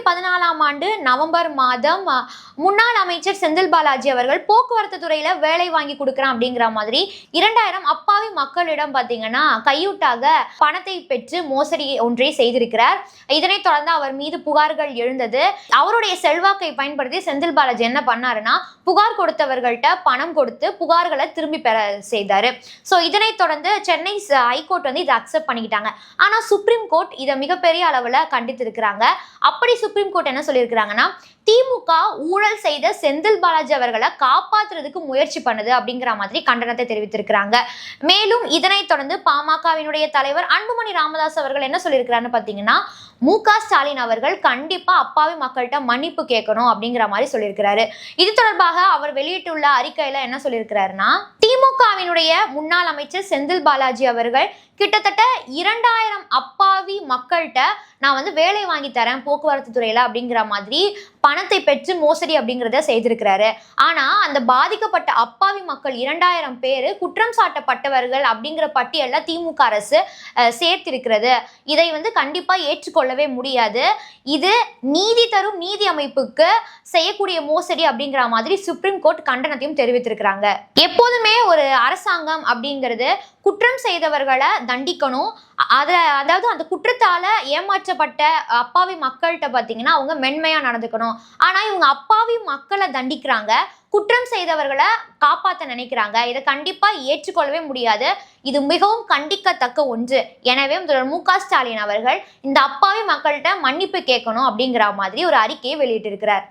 2014ஆம் ஆண்டு நவம்பர் மாதம் முன்னாள் அமைச்சர் செந்தில் பாலாஜி அவர்கள் போக்குவரத்து துறையில வேலை வாங்கி கொடுக்குறான் அப்படிங்கிற மாதிரி 2000 அப்பாவி மக்களிடம் பாத்தீங்கன்னா கையூட்டாக பணத்தை பெற்று மோசடி ஒன்றை செய்திருக்கிறார். இதனைத் தொடர்ந்து அவர் மீது புகார்கள் எழுந்தது. அவருடைய செல்வாக்கை பயன்படுத்தி செந்தில் பாலாஜி என்ன பண்ணாருன்னா புகார் கொடுத்தவர்கள்ட்ட பணம் கொடுத்து புகார்களை திரும்பி பெற செய்தாரு. ஸோ இதனைத் தொடர்ந்து சென்னை ஹைகோர்ட் வந்து இதை அக்செப்ட் பண்ணிக்கிட்டாங்க. ஆனா சுப்ரீம் கோர்ட் இதை மிகப்பெரிய அளவுல கண்டித்திருக்கிறாங்க. அப்படி சுப்ரீம் கோர்ட் என்ன சொல்லியிருக்கிறாங்கன்னா திமுக ஊழல் செய்த செந்தில் பாலாஜி அவர்களை காப்பாற்றுறதுக்கு முயற்சி பண்ணுது அப்படிங்கிற மாதிரி கண்டனத்தை தெரிவித்திருக்கிறாங்க. மேலும் இதனைத் தொடர்ந்து பாமகவினுடைய தலைவர் அன்புமணி ராமதாஸ் அவர்கள் என்ன சொல்லியிருக்கிறாருன்னு பார்த்தீங்கன்னா மு.க. ஸ்டாலின் அவர்கள் கண்டிப்பா அப்பாவி மக்கள்கிட்ட மன்னிப்பு கேட்கணும் அப்படிங்கிற மாதிரி சொல்லியிருக்கிறாரு. இது தொடர்பாக அவர் வெளியிட்டுள்ள அறிக்கையில என்ன சொல்லியிருக்கிறாருன்னா திமுகவினுடைய முன்னாள் அமைச்சர் செந்தில் பாலாஜி அவர்கள் கிட்டத்தட்ட 2000 அப்பாவி மக்கள்கிட்ட நான் வந்து வேலை வாங்கி தரேன் போக்குவரத்து துறையில அப்படிங்கிற மாதிரி பணத்தை பெற்று மோசடி அப்படிங்கிறத செய்திருக்கிறாரு. ஆனா அந்த பாதிக்கப்பட்ட அப்பாவி மக்கள் 2000 பேரு குற்றம் சாட்டப்பட்டவர்கள் அப்படிங்கிற பட்டியல்ல திமுக அரசு சேர்த்திருக்கிறது. இதை வந்து கண்டிப்பா ஏற்றுக்கொள்ளவே முடியாது. இது நீதி தரும் நீதி அமைப்புக்கு செய்யக்கூடிய மோசடி அப்படிங்கிற மாதிரி சுப்ரீம் கோர்ட் கண்டனத்தையும் தெரிவித்திருக்கிறாங்க. எப்போதுமே ஒரு அரசாங்கம் அப்படிங்கிறது குற்றம் செய்தவர்களை தண்டிக்கணும். அதாவது அந்த குற்றத்தால ஏமாற்றப்பட்ட அப்பாவி மக்கள்கிட்ட பார்த்தீங்கன்னா அவங்க மென்மையா நடந்துக்கணும். ஆனா இவங்க அப்பாவி மக்களை தண்டிக்கிறாங்க, குற்றம் செய்தவர்களை காப்பாற்ற நினைக்கிறாங்க. இதை கண்டிப்பா ஏற்றுக்கொள்ளவே முடியாது. இது மிகவும் கண்டிக்கத்தக்க ஒன்று. எனவே முதல்வர் மு.க. ஸ்டாலின் அவர்கள் இந்த அப்பாவி மக்கள்கிட்ட மன்னிப்பு கேட்கணும் அப்படிங்கிற மாதிரி ஒரு அறிக்கையை வெளியிட்டிருக்கிறார்.